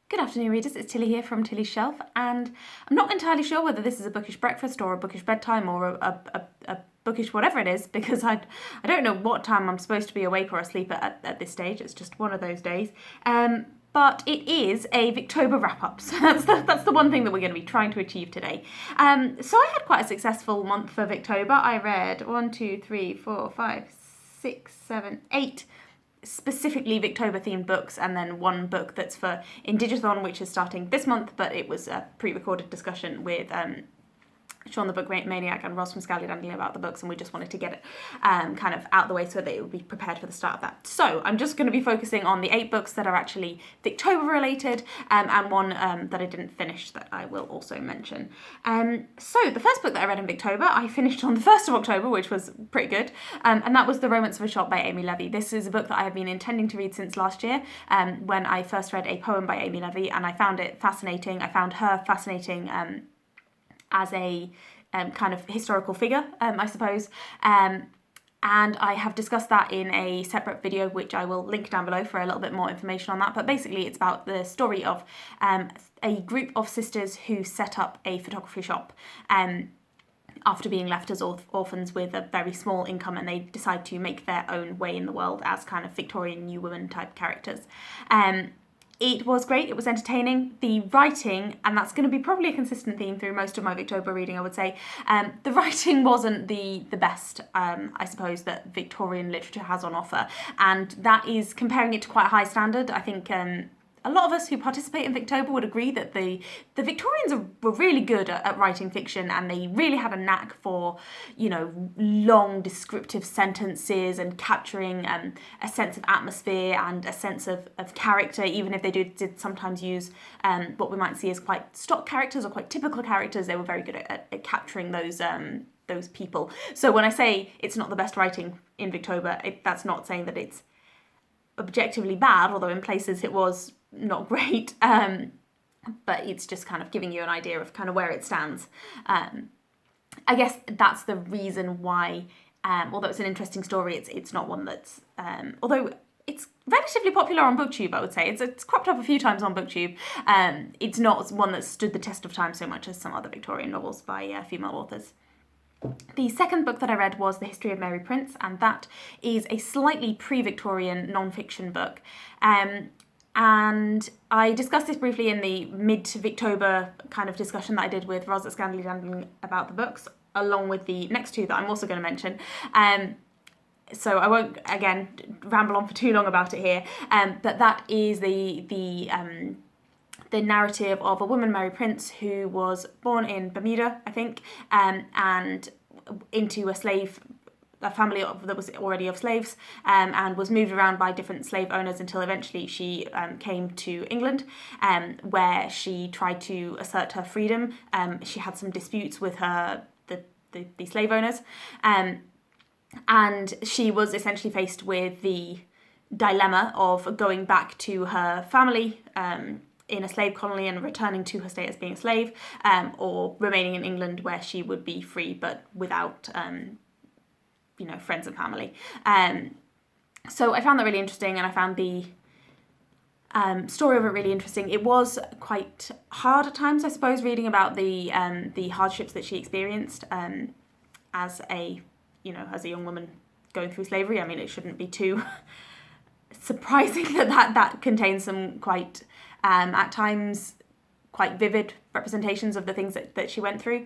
Good afternoon, readers. It's Tilly here from Tilly's Shelf, and I'm not entirely sure whether this is a bookish breakfast or a bookish bedtime or a bookish whatever it is, because I don't know what time I'm supposed to be awake or asleep at this stage. It's just one of those days. But it is a Victober wrap-up, so that's the one thing that we're going to be trying to achieve today. So I had quite a successful month for Victober. I read 8 specifically Victober themed books, and then one book that's for Indigathon, which is starting this month, but it was a pre-recorded discussion with Sean the Book Maniac and Ross from Scallydandly about the books, and we just wanted to get it kind of out the way so that it would be prepared for the start of that. So I'm just going to be focusing on the 8 books that are actually Victober related, and one that I didn't finish that I will also mention. So the first book that I read in Victober, I finished on the 1st of October, which was pretty good, and that was The Romance of a Shop by Amy Levy. This is a book that I have been intending to read since last year, when I first read a poem by Amy Levy, and I found it fascinating. I found her fascinating as a kind of historical figure, I suppose. And I have discussed that in a separate video, which I will link down below for a little bit more information on that. But basically, it's about the story of a group of sisters who set up a photography shop after being left as orphans with a very small income, and they decide to make their own way in the world as kind of Victorian New Woman type characters. It was great, it was entertaining. The writing, and that's going to be probably a consistent theme through most of my Victober reading, I would say, the writing wasn't the best, I suppose, that Victorian literature has on offer. And that is comparing it to quite a high standard. I think a lot of us who participate in Victober would agree that the Victorians were really good at writing fiction, and they really had a knack for, long descriptive sentences and capturing a sense of atmosphere and a sense of character, even if they did sometimes use what we might see as quite stock characters or quite typical characters. They were very good at capturing those people. So when I say it's not the best writing in Victober, that's not saying that it's objectively bad, although in places it was not great, but it's just kind of giving you an idea of kind of where it stands. I guess that's the reason why, although it's an interesting story, it's not one that's, although it's relatively popular on BookTube, I would say. It's cropped up a few times on BookTube. It's not one that stood the test of time so much as some other Victorian novels by female authors. The second book that I read was The History of Mary Prince, and that is a slightly pre-Victorian non-fiction book. And I discussed this briefly in the mid-Victober kind of discussion that I did with Roz at Scallydandly about the books, along with the next 2 that I'm also going to mention. So I won't, again, ramble on for too long about it here, but that is the narrative of a woman, Mary Prince, who was born in Bermuda, I think, and into a family that was already of slaves, and was moved around by different slave owners until eventually she came to England, where she tried to assert her freedom. She had some disputes with the slave owners, and she was essentially faced with the dilemma of going back to her family in a slave colony and returning to her state as being a slave, or remaining in England where she would be free but without friends and family. So I found that really interesting, and I found the story of it really interesting. It was quite hard at times, I suppose, reading about the hardships that she experienced as a young woman going through slavery. I mean, it shouldn't be too surprising that contains some quite, at times, quite vivid representations of the things that she went through.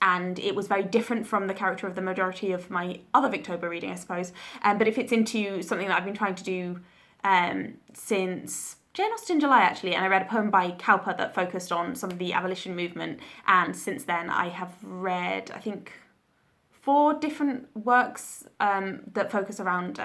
And it was very different from the character of the majority of my other Victober reading, I suppose. But it fits into something that I've been trying to do since Jane Austen July, actually. And I read a poem by Cowper that focused on some of the abolition movement. And since then, I have read, I think, 4 different works that focus around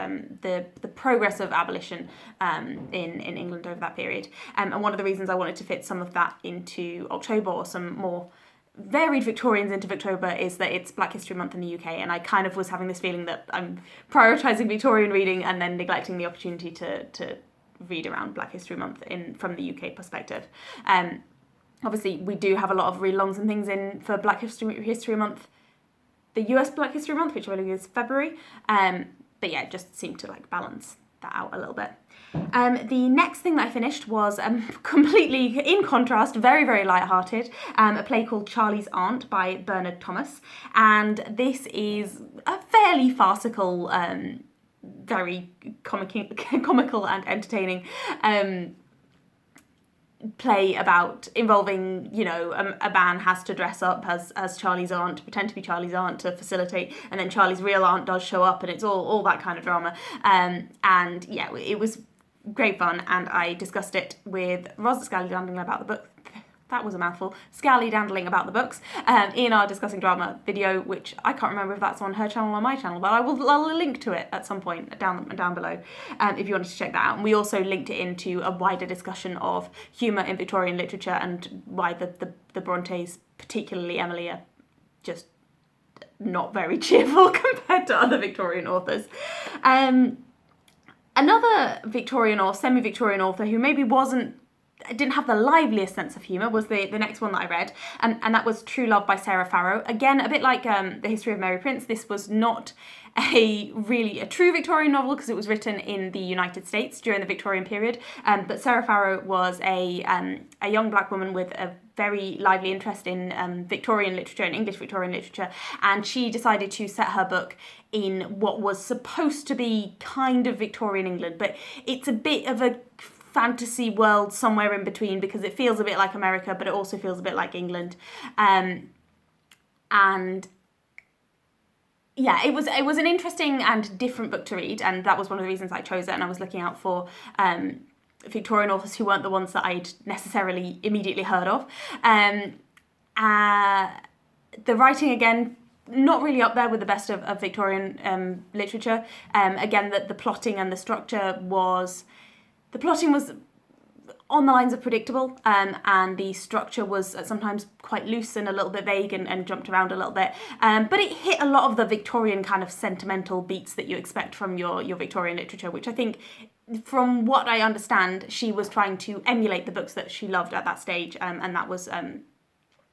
the progress of abolition in England over that period. And one of the reasons I wanted to fit some of that into October, or some more varied Victorians into Victober, is that it's Black History Month in the UK, and I kind of was having this feeling that I'm prioritising Victorian reading and then neglecting the opportunity to read around Black History Month from the UK perspective. Obviously, we do have a lot of read-alongs and things in for Black History Month, the US Black History Month, which I believe is February, but yeah, it just seemed to balance that out a little bit. The next thing that I finished was completely in contrast, very, very light-hearted, a play called Charlie's Aunt by Bernard Thomas. And this is a fairly farcical, very comical and entertaining play involving, a man has to dress up as Charlie's aunt, pretend to be Charlie's aunt to facilitate, and then Charlie's real aunt does show up, and it's all that kind of drama. And yeah, it was great fun, and I discussed it with Roz Scallydandling about the book. That was a mouthful. Scallydandling about the books in our Discussing Drama video, which I can't remember if that's on her channel or my channel, but I'll link to it at some point down below if you wanted to check that out. And we also linked it into a wider discussion of humour in Victorian literature and why the Brontes, particularly Emily, are just not very cheerful compared to other Victorian authors. Another Victorian or semi-Victorian author who maybe didn't have the liveliest sense of humour was the next one that I read, and that was True Love by Sarah Farrow. Again, a bit like The History of Mary Prince, this was not a true Victorian novel because it was written in the United States during the Victorian period, but Sarah Farrow was a young black woman with a very lively interest in Victorian literature and English Victorian literature, and she decided to set her book in what was supposed to be kind of Victorian England, but it's a bit of a fantasy world somewhere in between because it feels a bit like America, but it also feels a bit like England. And yeah, it was an interesting and different book to read, and that was one of the reasons I chose it. And I was looking out for Victorian authors who weren't the ones that I'd necessarily immediately heard of. The writing, again, not really up there with the best of Victorian literature. Again, the plotting and the structure was... The plotting was on the lines of predictable, and the structure was sometimes quite loose and a little bit vague and jumped around a little bit. But it hit a lot of the Victorian kind of sentimental beats that you expect from your Victorian literature, which I think, from what I understand, she was trying to emulate the books that she loved at that stage, and that was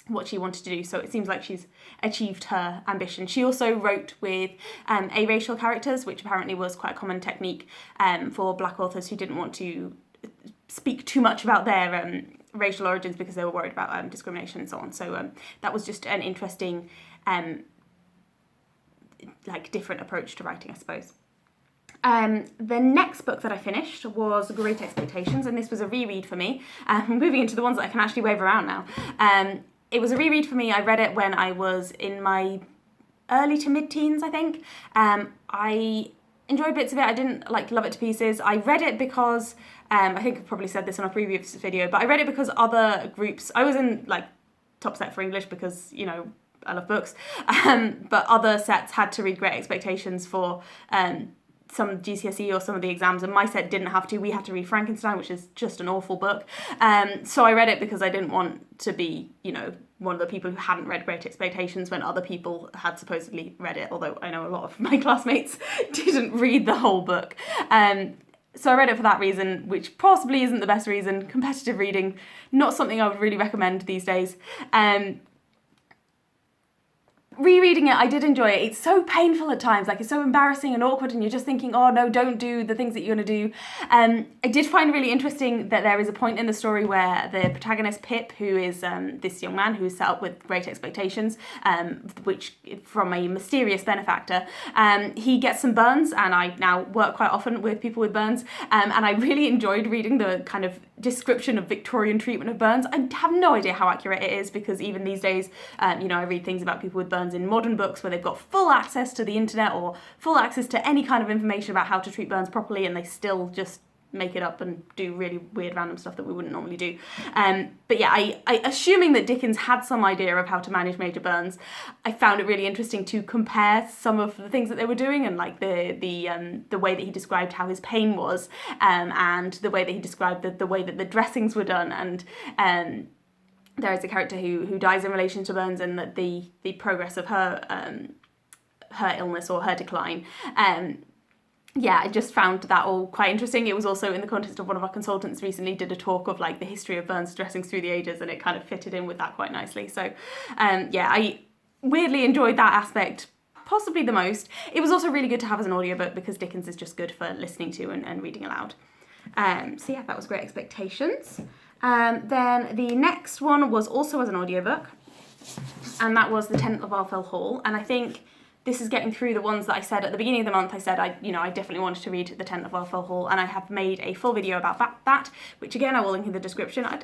what she wanted to do. So it seems like she's achieved her ambition. She also wrote with aracial characters, which apparently was quite a common technique for black authors who didn't want to speak too much about their racial origins because they were worried about discrimination and so on. So that was just an interesting different approach to writing, I suppose. The next book that I finished was Great Expectations, and this was a reread for me. Moving into the ones that I can actually wave around now. It was a reread for me. I read it when I was in my early to mid-teens, I think. I enjoyed bits of it. I didn't love it to pieces. I read it because, I think I've probably said this on a previous video, but I read it because other groups, I was in top set for English because, I love books, but other sets had to read Great Expectations for some GCSE or some of the exams, and my set didn't have to. We had to read Frankenstein, which is just an awful book. So I read it because I didn't want to be, one of the people who hadn't read Great Expectations when other people had supposedly read it, although I know a lot of my classmates didn't read the whole book. So I read it for that reason, which possibly isn't the best reason. Competitive reading, not something I would really recommend these days. Rereading it, I did enjoy it. It's so painful at times, it's so embarrassing and awkward, and you're just thinking, oh no, don't do the things that you're going to do. I did find really interesting that there is a point in the story where the protagonist, Pip, who is this young man who is set up with great expectations, which from a mysterious benefactor, he gets some burns, and I now work quite often with people with burns, and I really enjoyed reading the kind of description of Victorian treatment of burns. I have no idea how accurate it is, because even these days, I read things about people with burns in modern books where they've got full access to the internet or full access to any kind of information about how to treat burns properly, and they still just make it up and do really weird random stuff that we wouldn't normally do. But yeah, I assuming that Dickens had some idea of how to manage major burns, I found it really interesting to compare some of the things that they were doing, and the way that he described how his pain was, and the way that he described the way that the dressings were done, and there is a character who dies in relation to burns, and that the progress of her illness or her decline. I just found that all quite interesting. It was also in the context of one of our consultants recently did a talk of the history of burns dressings through the ages, and it kind of fitted in with that quite nicely. So I weirdly enjoyed that aspect possibly the most. It was also really good to have as an audiobook because Dickens is just good for listening to and reading aloud. So yeah, that was Great Expectations. Then the next one was also as an audiobook, and that was The Tenant of Arfell Hall. And I think this is getting through the ones that I said at the beginning of the month. I said I definitely wanted to read The Tenant of Arfell Hall, and I have made a full video about that, which again I will link in the description. I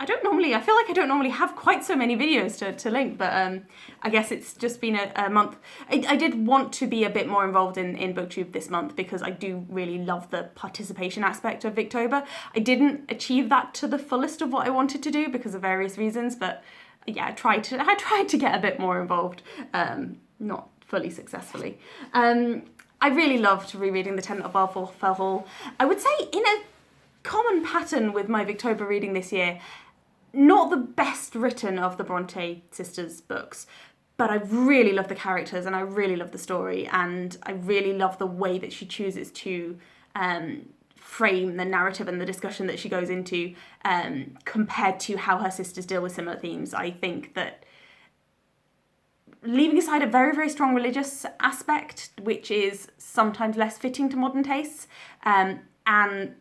feel like I don't normally have quite so many videos to link, but I guess it's just been a month. I did want to be a bit more involved in BookTube this month because I do really love the participation aspect of Victober. I didn't achieve that to the fullest of what I wanted to do because of various reasons, but yeah, I tried to get a bit more involved, not fully successfully. I really loved rereading The Tenant of Arfell Hall. I would say in a common pattern with my Victober reading this year, not the best written of the Bronte sisters books, but I really love the characters and I really love the story, and I really love the way that she chooses to frame the narrative and the discussion that she goes into compared to how her sisters deal with similar themes. I think that leaving aside a very, very strong religious aspect, which is sometimes less fitting to modern tastes, and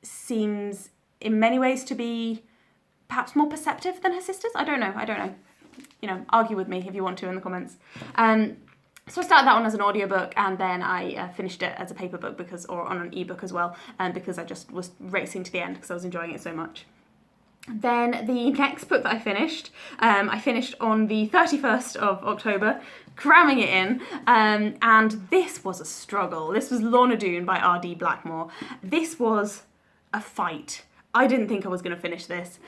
seems in many ways to be perhaps more perceptive than her sisters. I don't know. Argue with me if you want to in the comments. So I started that one as an audiobook, and then I finished it as a paper book or on an ebook as well, because I just was racing to the end because I was enjoying it so much. Then the next book that I finished on the 31st of October, cramming it in, and this was a struggle. This was Lorna Doone by R.D. Blackmore. This was a fight. I didn't think I was going to finish this.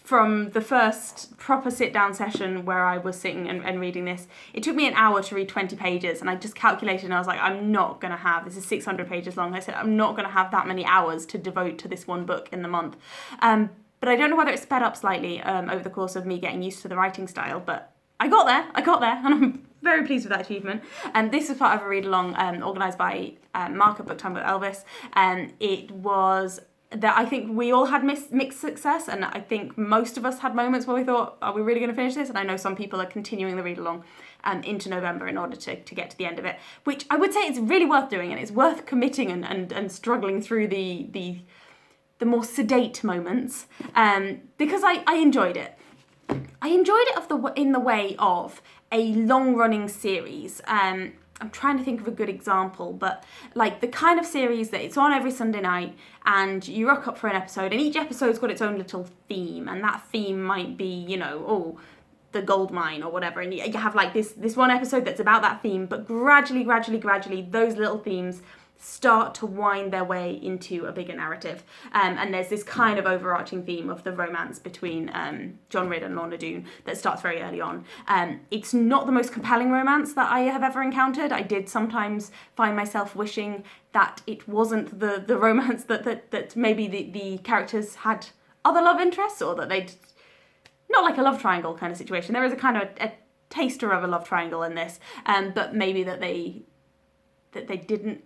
From the first proper sit-down session where I was sitting and reading this, it took me an hour to read 20 pages, and I just calculated and I was like, I'm not going to have, this is 600 pages long, I said, I'm not going to have that many hours to devote to this one book in the month. But I don't know whether it sped up slightly over the course of me getting used to the writing style, but I got there, and I'm very pleased with that achievement. And this was part of a read-along organised by Mark at Book Time with Elvis, and it was that I think we all had mixed success, and I think most of us had moments where we thought, are we really going to finish this? And I know some people are continuing the read-along into November in order to get to the end of it, which I would say it's really worth doing, and it's worth committing and struggling through the more sedate moments, because I enjoyed it. I enjoyed it in the way of a long-running series. I'm trying to think of a good example, but like the kind of series that it's on every Sunday night and you rock up for an episode, and each episode's got its own little theme, and that theme might be, the gold mine or whatever, and you have like this one episode that's about that theme, but gradually those little themes start to wind their way into a bigger narrative, and there's this kind of overarching theme of the romance between John Ridd and Lorna Doone that starts very early on. It's not the most compelling romance that I have ever encountered. I did sometimes find myself wishing that it wasn't the romance that maybe the characters had other love interests, or that they'd not like a love triangle kind of situation. There is a kind of a taster of a love triangle in this, but maybe that they didn't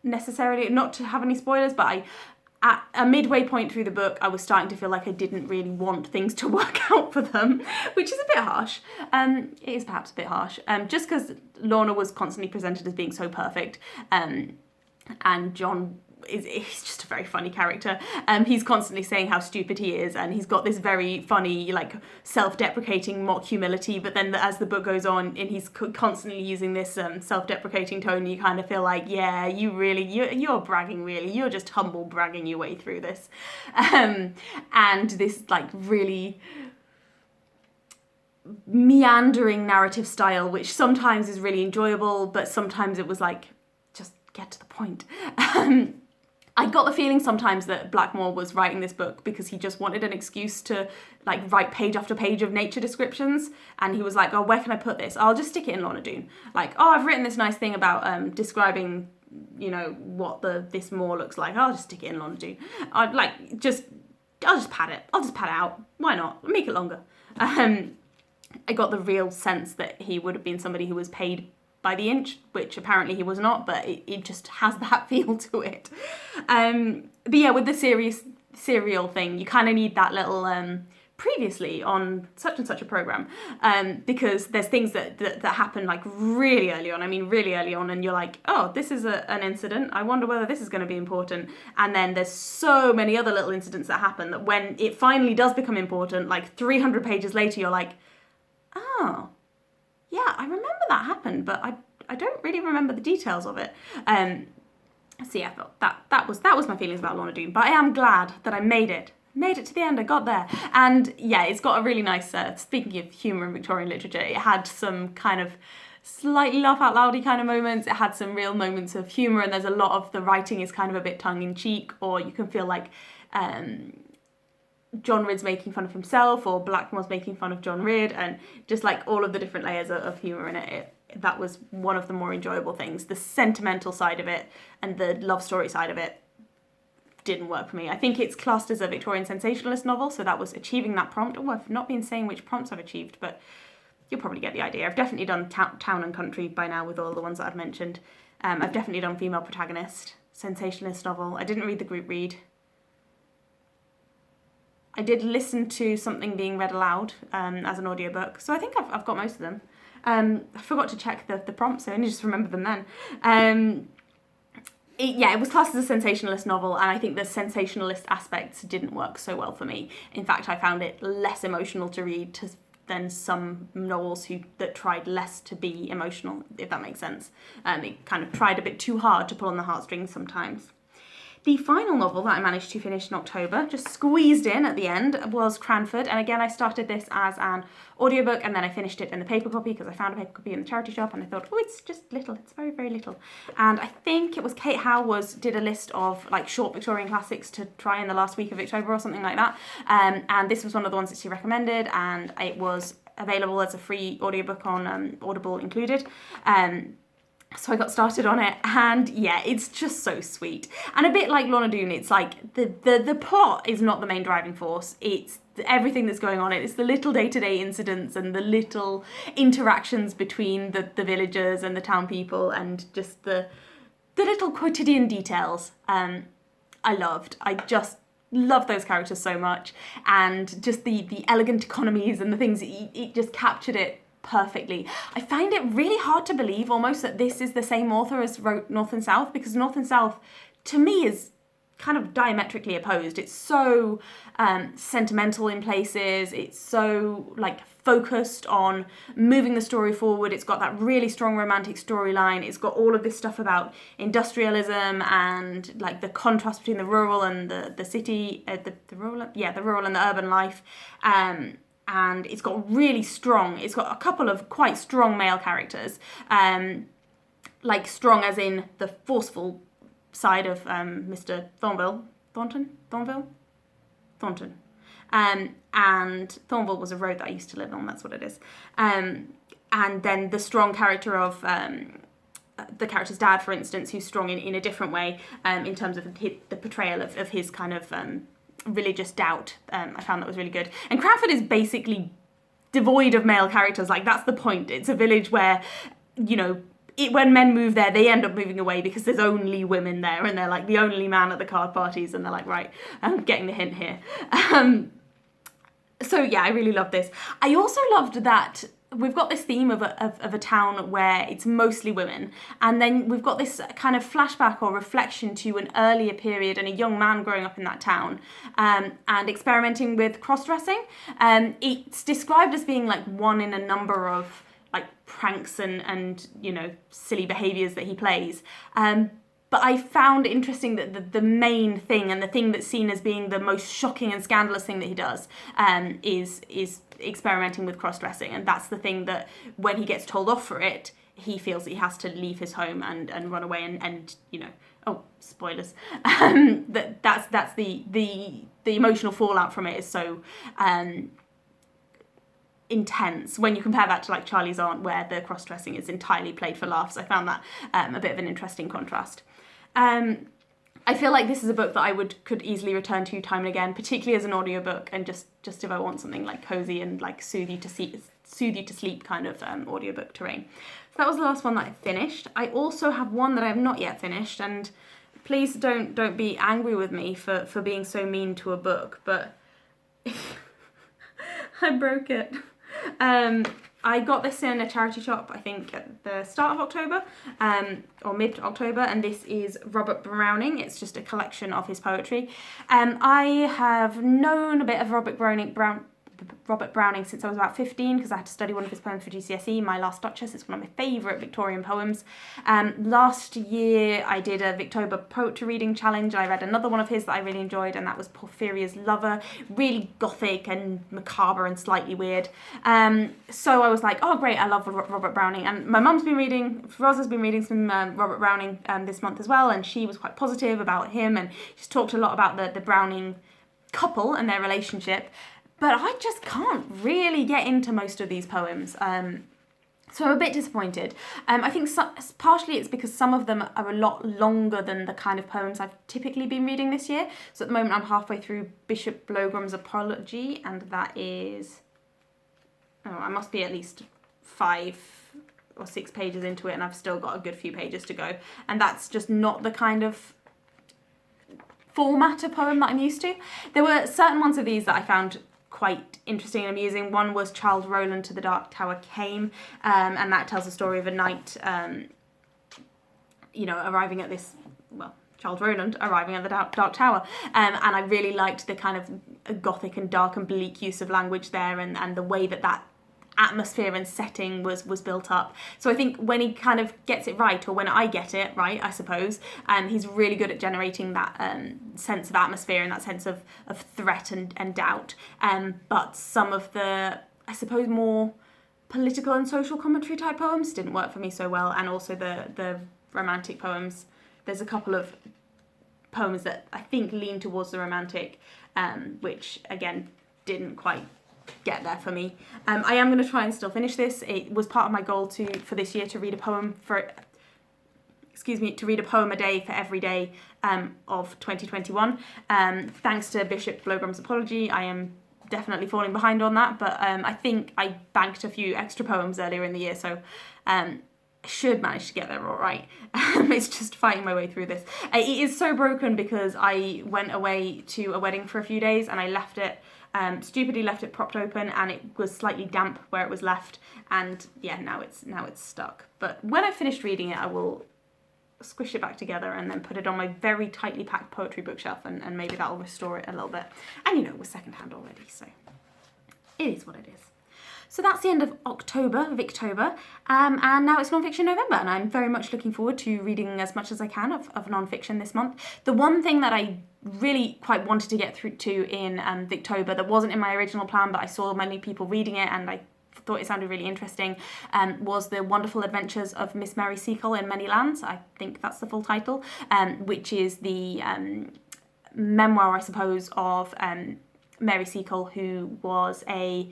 necessarily, not to have any spoilers, but at a midway point through the book, I was starting to feel like I didn't really want things to work out for them, which is a bit harsh. It is perhaps a bit harsh, just because Lorna was constantly presented as being so perfect, and John he's just a very funny character. He's constantly saying how stupid he is, and he's got this very funny, like, self-deprecating mock humility, but then as the book goes on and he's constantly using this self-deprecating tone, you kind of feel like, yeah, you're bragging, really, you're just humble bragging your way through this. And this, like, really meandering narrative style, which sometimes is really enjoyable, but sometimes it was like, just get to the point. I got the feeling sometimes that Blackmore was writing this book because he just wanted an excuse to, like, write page after page of nature descriptions, and he was like, oh, where can I put this? I'll just stick it in Lorna Doone. Like, oh, I've written this nice thing about describing, what this moor looks like. I'll just stick it in Lorna Doone. I'll just pad it. I'll just pad it out. Why not? Make it longer. I got the real sense that he would have been somebody who was paid by the inch, which apparently he was not, but it just has that feel to it. But yeah, with the serial thing, you kind of need that little previously on such and such a program, because there's things that happen like really early on. I mean, really early on, and you're like, oh, this is an incident. I wonder whether this is going to be important. And then there's so many other little incidents that happen that when it finally does become important, like 300 pages later, you're like, oh, yeah, I remember that happened, but I don't really remember the details of it. So yeah, that was my feelings about Lorna Doone. But I am glad that I made it to the end. I got there. And yeah, it's got a really nice, speaking of humour in Victorian literature, it had some kind of slightly laugh out loudy kind of moments. It had some real moments of humour, and there's a lot of the writing is kind of a bit tongue-in-cheek, or you can feel like John Ridd's making fun of himself, or Blackmore's making fun of John Ridd, and just like all of the different layers of humour in it. That was one of the more enjoyable things. The sentimental side of it and the love story side of it didn't work for me. I think it's classed as a Victorian sensationalist novel, so that was achieving that prompt. Oh, I've not been saying which prompts I've achieved, but you'll probably get the idea. I've definitely done town and country by now with all the ones that I've mentioned. I've definitely done female protagonist, sensationalist novel. I didn't read the group read. I did listen to something being read aloud as an audiobook, so I think I've got most of them. I forgot to check the prompts, so I only just remembered them then. It was classed as a sensationalist novel, and I think the sensationalist aspects didn't work so well for me. In fact, I found it less emotional to read than some novels that tried less to be emotional, if that makes sense. It kind of tried a bit too hard to pull on the heartstrings sometimes. The final novel that I managed to finish in October, just squeezed in at the end, was Cranford. And again, I started this as an audiobook, and then I finished it in the paper copy because I found a paper copy in the charity shop, and I thought, oh, it's just little. It's very, very little. And I think it was Kate Howe did a list of like short Victorian classics to try in the last week of Victober or something like that. And this was one of the ones that she recommended, and it was available as a free audiobook on Audible included. So I got started on it, and yeah, it's just so sweet. And a bit like Lorna Doone, it's like the plot is not the main driving force. It's everything that's going on. It's the little day-to-day incidents and the little interactions between the villagers and the town people, and just the little quotidian details. I just love those characters so much, and just the elegant economies and the things, it just captured it perfectly. I find it really hard to believe almost that this is the same author as wrote North and South, because North and South to me is kind of diametrically opposed. It's so sentimental in places. It's so like focused on moving the story forward. It's got that really strong romantic storyline. It's got all of this stuff about industrialism and like the contrast between the rural and the city, the rural and the urban life. And it's got it's got a couple of quite strong male characters, like strong as in the forceful side of Mr. Thornton. And Thornville was a road that I used to live on, that's what it is. And then the strong character of the character's dad, for instance, who's strong in a different way, in terms of the portrayal of his kind of religious doubt. I found that was really good. And Cranford is basically devoid of male characters. Like, that's the point. It's a village where, when men move there, they end up moving away because there's only women there, and they're like the only man at the card parties, and they're like, right, I'm getting the hint here. So yeah, I really loved this. I also loved that we've got this theme of a town where it's mostly women, and then we've got this kind of flashback or reflection to an earlier period and a young man growing up in that town, and experimenting with cross-dressing. It's described as being like one in a number of like pranks and silly behaviours that he plays. But I found interesting that the main thing, and the thing that's seen as being the most shocking and scandalous thing that he does, is experimenting with cross-dressing. And that's the thing that when he gets told off for it, he feels that he has to leave his home and run away and oh, spoilers. That's the emotional fallout from it is so intense when you compare that to like Charlie's Aunt, where the cross-dressing is entirely played for laughs. I found that a bit of an interesting contrast. I feel like this is a book that I could easily return to time and again, particularly as an audiobook, and just if I want something like cozy and like soothe you to sleep kind of audiobook terrain. So that was the last one that I finished. I also have one that I have not yet finished, and please don't be angry with me for being so mean to a book, but I broke it. I got this in a charity shop, I think, at the start of October, or mid-October, and this is Robert Browning. It's just a collection of his poetry. I have known a bit of Robert Browning since I was about 15 because I had to study one of his poems for GCSE, My Last Duchess. It's one of my favourite Victorian poems. Last year I did a Victober poetry reading challenge and I read another one of his that I really enjoyed, and that was Porphyria's Lover. Really gothic and macabre and slightly weird. So I was like, oh great, I love Robert Browning. And my mum's been reading, Rosa's been reading some Robert Browning this month as well, and she was quite positive about him, and she's talked a lot about the Browning couple and their relationship. But I just can't really get into most of these poems. So I'm a bit disappointed. I think partially it's because some of them are a lot longer than the kind of poems I've typically been reading this year. So at the moment I'm halfway through Bishop Blogram's Apology, and that is... I must be at least 5 or 6 pages into it, and I've still got a good few pages to go. And that's just not the kind of format of poem that I'm used to. There were certain ones of these that I found quite interesting and amusing. One was Charles Rowland to the Dark Tower Came, and that tells the story of a knight, arriving at this, Charles Rowland arriving at the Dark Tower, and I really liked the kind of gothic and dark and bleak use of language there, and the way that atmosphere and setting was built up. So I think when he kind of gets it right, or when I get it right, I suppose, he's really good at generating that sense of atmosphere and that sense of threat and doubt. But some of the, I suppose, more political and social commentary type poems didn't work for me so well, and also the romantic poems. There's a couple of poems that I think lean towards the romantic, which again didn't quite get there for me. I am going to try and still finish this. It was part of my goal for this year to read a poem a day for every day of 2021. Thanks to Bishop Blogram's Apology, I am definitely falling behind on that, but I think I banked a few extra poems earlier in the year, so I should manage to get there all right. It's just fighting my way through this. It is so broken because I went away to a wedding for a few days and I left it, stupidly left it propped open, and it was slightly damp where it was left, and yeah, now it's stuck. But when I finished reading it, I will squish it back together and then put it on my very tightly packed poetry bookshelf, and maybe that'll restore it a little bit. And it was secondhand already, so it is what it is. So that's the end of October, Victober, and now it's non-fiction November, and I'm very much looking forward to reading as much as I can of non-fiction this month. The one thing that I really quite wanted to get through to in Victober that wasn't in my original plan, but I saw many people reading it and I thought it sounded really interesting, was The Wonderful Adventures of Miss Mary Seacole in Many Lands. I think that's the full title, which is the memoir, I suppose, of Mary Seacole, who was I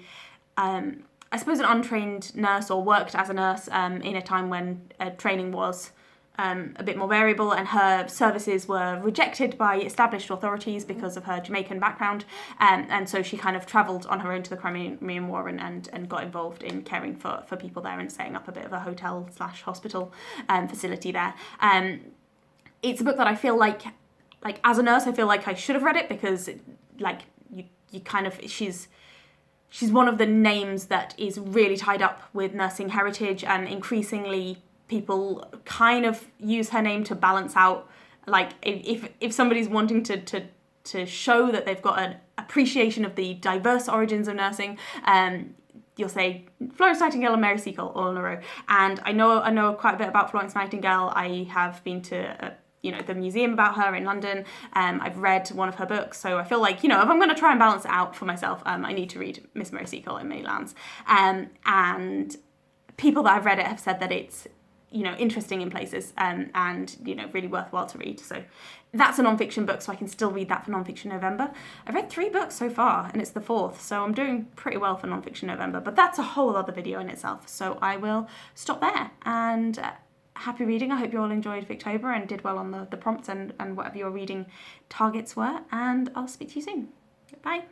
suppose an untrained nurse, or worked as a nurse in a time when training was a bit more variable, and her services were rejected by established authorities because of her Jamaican background, and so she kind of travelled on her own to the Crimean War and got involved in caring for people there and setting up a bit of a hotel/hospital facility there. It's a book that I feel like as a nurse, I feel like I should have read it, because you kind of, she's one of the names that is really tied up with nursing heritage, and increasingly people kind of use her name to balance out, if somebody's wanting to show that they've got an appreciation of the diverse origins of nursing, you'll say Florence Nightingale and Mary Seacole all in a row. And I know quite a bit about Florence Nightingale. I have been to the museum about her in London. I've read one of her books, so I feel like, if I'm going to try and balance it out for myself, I need to read Miss Mary Seacole in Many Lands. And people that I've read it have said that it's, interesting in places, and really worthwhile to read. So that's a non-fiction book, so I can still read that for non-fiction November. I've read 3 books so far, and it's the 4th, so I'm doing pretty well for non-fiction November, but that's a whole other video in itself, so I will stop there, and happy reading. I hope you all enjoyed Victober and did well on the prompts and whatever your reading targets were, and I'll speak to you soon. Bye.